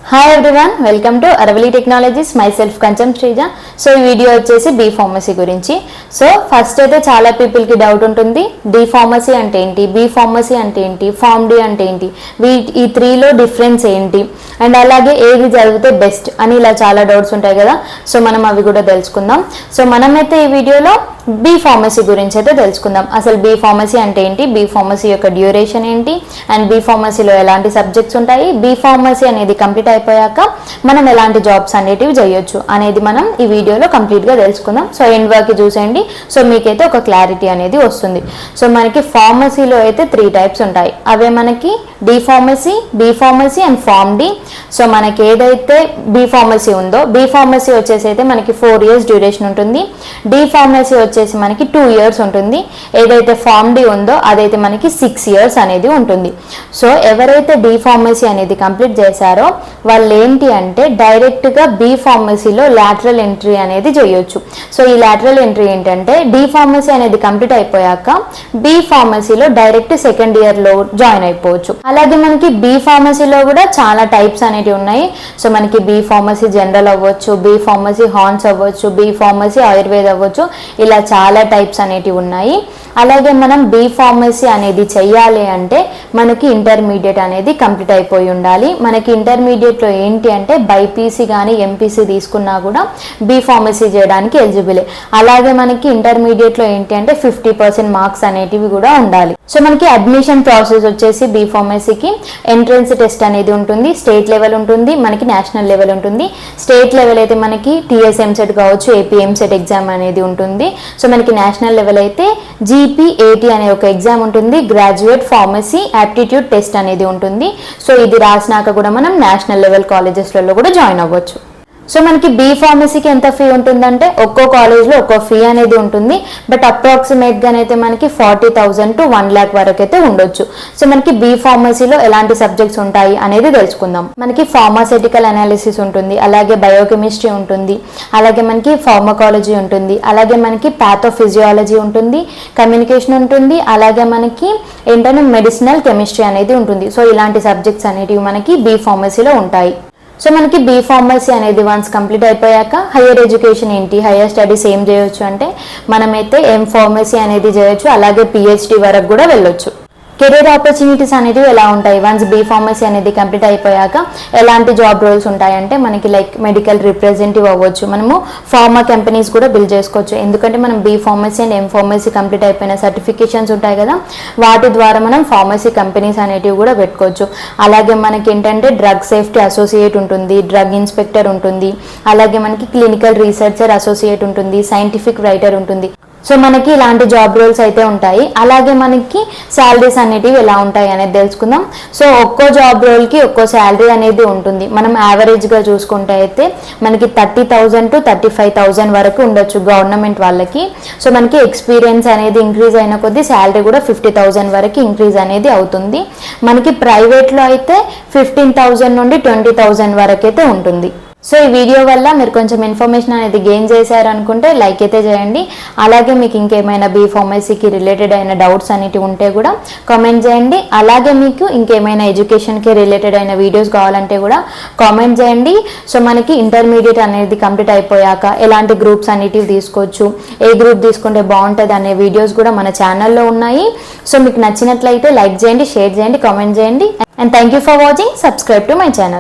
Hi everyone, welcome to Aravali Technologies. Myself Kancham Shrija. So ఈ video వచ్చేసి B pharmacy గురించి. So first అయితే చాలా పీపుల్ కి డౌట్ ఉంటుంది, డి ఫార్మసీ అంటే ఏంటి, బి ఫార్మసీ అంటే ఏంటి, ఫార్మ్ డి అంటే ఏంటి, ఈ త్రీలో డిఫరెన్స్ ఏంటి, అండ్ అలాగే ఏది చదివితే బెస్ట్ అని ఇలా చాలా డౌట్స్ ఉంటాయి కదా. సో మనం అవి కూడా తెలుసుకుందాం. సో మనమైతే ఈ వీడియోలో బి ఫార్మసీ గురించి అయితే తెలుసుకుందాం. అసలు బి ఫార్మసీ అంటే ఏంటి, బి ఫార్మసీ యొక్క డ్యూరేషన్ ఏంటి, అండ్ బి ఫార్మసీలో ఎలాంటి సబ్జెక్ట్స్ ఉంటాయి, బి ఫార్మసీ అనేది కంప్లీట్ అయిపోయాక మనం ఎలాంటి జాబ్స్ అనేటివి చేయొచ్చు అనేది మనం ఈ వీడియోలో కంప్లీట్గా తెలుసుకుందాం. సో ఎండ్ వరకు చూసేయండి, సో మీకైతే ఒక క్లారిటీ అనేది వస్తుంది. సో మనకి ఫార్మసీలో అయితే 3 టైప్స్ ఉంటాయి. అవే మనకి D pharmacy, B pharmacy and pharm D. So మనకి ఏదైతే బి ఫార్మసీ ఉందో, బి ఫార్మసీ వచ్చేసి అయితే మనకి 4 years డ్యూరేషన్ ఉంటుంది. డి ఫార్మసీ వచ్చేసి మనకి 2 years ఉంటుంది. ఏదైతే ఫార్మ్ డి ఉందో అదైతే మనకి 6 years అనేది ఉంటుంది. సో ఎవరైతే డి ఫార్మసీ అనేది కంప్లీట్ చేశారో వాళ్ళు ఏంటి అంటే డైరెక్ట్గా బి ఫార్మసీలో లాటరల్ ఎంట్రీ అనేది చేయొచ్చు. సో ఈ లాటరల్ ఎంట్రీ ఏంటంటే డి ఫార్మసీ అనేది కంప్లీట్ అయిపోయాక బి ఫార్మసీలో డైరెక్ట్ సెకండ్ ఇయర్లో జాయిన్ అయిపోవచ్చు. అలాగే మనకి బి ఫార్మసీలో కూడా చాలా టైప్స్ అనేవి ఉన్నాయి. సో మనకి బి ఫార్మసీ జనరల్ అవ్వచ్చు, బి ఫార్మసీ హార్న్స్ అవ్వచ్చు, బి ఫార్మసీ ఆయుర్వేద అవ్వచ్చు, ఇలా చాలా టైప్స్ అనేటివి ఉన్నాయి. అలాగే మనం బి ఫార్మసీ అనేది చెయ్యాలి అంటే మనకి ఇంటర్మీడియట్ అనేది కంప్లీట్ అయిపోయి ఉండాలి. మనకి ఇంటర్మీడియట్లో ఏంటి అంటే బైపీసీ కానీ ఎంపీసీ తీసుకున్నా కూడా బి ఫార్మసీ చేయడానికి ఎలిజిబులే. అలాగే మనకి ఇంటర్మీడియట్లో ఏంటి అంటే 50% మార్క్స్ అనేటివి కూడా ఉండాలి. సో మనకి అడ్మిషన్ ప్రాసెస్ వచ్చేసి బి ఫార్మసీకి ఎంట్రన్స్ టెస్ట్ అనేది ఉంటుంది. స్టేట్ లెవెల్ ఉంటుంది, మనకి నేషనల్ లెవెల్ ఉంటుంది. స్టేట్ లెవెల్ అయితే మనకి టీఎస్ఎంసెట్ కావచ్చు, ఏపీఎంసెట్ ఎగ్జామ్ అనేది ఉంటుంది. సో మనకి నేషనల్ లెవెల్ అయితే GPAT అనే ఒక ఎగ్జామ్ ఉంటుంది, గ్రాడ్యుయేట్ ఫార్మసీ యాప్టిట్యూడ్ టెస్ట్ అనేది ఉంటుంది. సో ఇది రాసినాక కూడా మనం నేషనల్ లెవెల్ కాలేజెస్లలో కూడా జాయిన్ అవ్వచ్చు. సో మనకి బి ఫార్మసీకి ఎంత ఫీ ఉంటుందంటే ఒక్కో కాలేజ్లో ఒక్కో ఫీ అనేది ఉంటుంది. బట్ అప్రాక్సిమేట్గానైతే మనకి 40,000 to 1 lakh వరకు అయితే ఉండొచ్చు. సో మనకి బి ఫార్మసీలో ఎలాంటి సబ్జెక్ట్స్ ఉంటాయి అనేది తెలుసుకుందాం. మనకి ఫార్మాసిటికల్ అనాలిసిస్ ఉంటుంది, అలాగే బయోకెమిస్ట్రీ ఉంటుంది, అలాగే మనకి ఫార్మకాలజీ ఉంటుంది, అలాగే మనకి ప్యాథోఫిజియాలజీ ఉంటుంది, కమ్యూనికేషన్ ఉంటుంది, అలాగే మనకి ఏంటంటే మెడిసినల్ కెమిస్ట్రీ అనేది ఉంటుంది. సో ఇలాంటి సబ్జెక్ట్స్ అనేటివి మనకి బి ఫార్మసీలో ఉంటాయి. సో మనకి బి ఫార్మసీ అనేది వన్స్ కంప్లీట్ అయిపోయాక హైయర్ ఎడ్యుకేషన్ ఏంటి, హైయర్ స్టడీస్ ఏం చేయొచ్చు అంటే మనమైతే ఎం ఫార్మసీ అనేది చేయొచ్చు, అలాగే PhD వరకు కూడా వెళ్ళొచ్చు. కెరీర్ ఆపర్చునిటీస్ అనేవి ఎలా ఉంటాయి వన్స్ బి ఫార్మసీ అనేది కంప్లీట్ అయిపోయాక ఎలాంటి జాబ్ రోల్స్ ఉంటాయంటే మనకి లైక్ మెడికల్ రిప్రజెంటేటివ్ అవ్వచ్చు, మనము ఫార్మా కంపెనీస్ కూడా బిల్డ్ చేసుకోవచ్చు. ఎందుకంటే మనం B pharmacy and M pharmacy complete అయిపోయిన సర్టిఫికేషన్స్ ఉంటాయి కదా, వాటి ద్వారా మనం ఫార్మసీ కంపెనీస్ అనేటివి కూడా పెట్టుకోవచ్చు. అలాగే మనకి ఏంటంటే డ్రగ్ సేఫ్టీ అసోసియేట్ ఉంటుంది, డ్రగ్ ఇన్స్పెక్టర్ ఉంటుంది, అలాగే మనకి క్లినికల్ రీసెర్చర్ అసోసియేట్ ఉంటుంది, సైంటిఫిక్ రైటర్ ఉంటుంది. సో మనకి ఇలాంటి జాబ్ రోల్స్ అయితే ఉంటాయి. అలాగే మనకి శాలరీస్ అనేటివి ఎలా ఉంటాయి అనేది తెలుసుకుందాం. సో ఒక్కో జాబ్ రోల్కి ఒక్కో శాలరీ అనేది ఉంటుంది. మనం యావరేజ్గా చూసుకుంటే అయితే మనకి 30,000 to 35,000 వరకు ఉండొచ్చు గవర్నమెంట్ వాళ్ళకి. సో మనకి ఎక్స్పీరియన్స్ అనేది ఇంక్రీజ్ అయిన కొద్దీ శాలరీ కూడా 50,000 వరకు ఇంక్రీజ్ అనేది అవుతుంది. మనకి ప్రైవేట్లో అయితే 15,000 నుండి 20,000 వరకు అయితే ఉంటుంది. సో ఈ వీడియో వల్ల మీరు కొంచెం ఇన్ఫర్మేషన్ అనేది గెయిన్ చేశారనుకుంటే లైక్ అయితే చేయండి. అలాగే మీకు ఇంకేమైనా బి ఫార్మసీకి రిలేటెడ్ అయిన డౌట్స్ అనేటివి ఉంటే కూడా కామెంట్ చేయండి. అలాగే మీకు ఇంకేమైనా ఎడ్యుకేషన్కి రిలేటెడ్ అయిన వీడియోస్ కావాలంటే కూడా కామెంట్ చేయండి. సో మనకి ఇంటర్మీడియట్ అనేది కంప్లీట్ అయిపోయాక ఎలాంటి గ్రూప్స్ అనేటివి తీసుకోవచ్చు, ఏ గ్రూప్ తీసుకుంటే బాగుంటుంది అనే వీడియోస్ కూడా మన ఛానల్లో ఉన్నాయి. సో మీకు నచ్చినట్లయితే లైక్ చేయండి, షేర్ చేయండి, కామెంట్ చేయండి. And thank you for watching. Subscribe to my channel.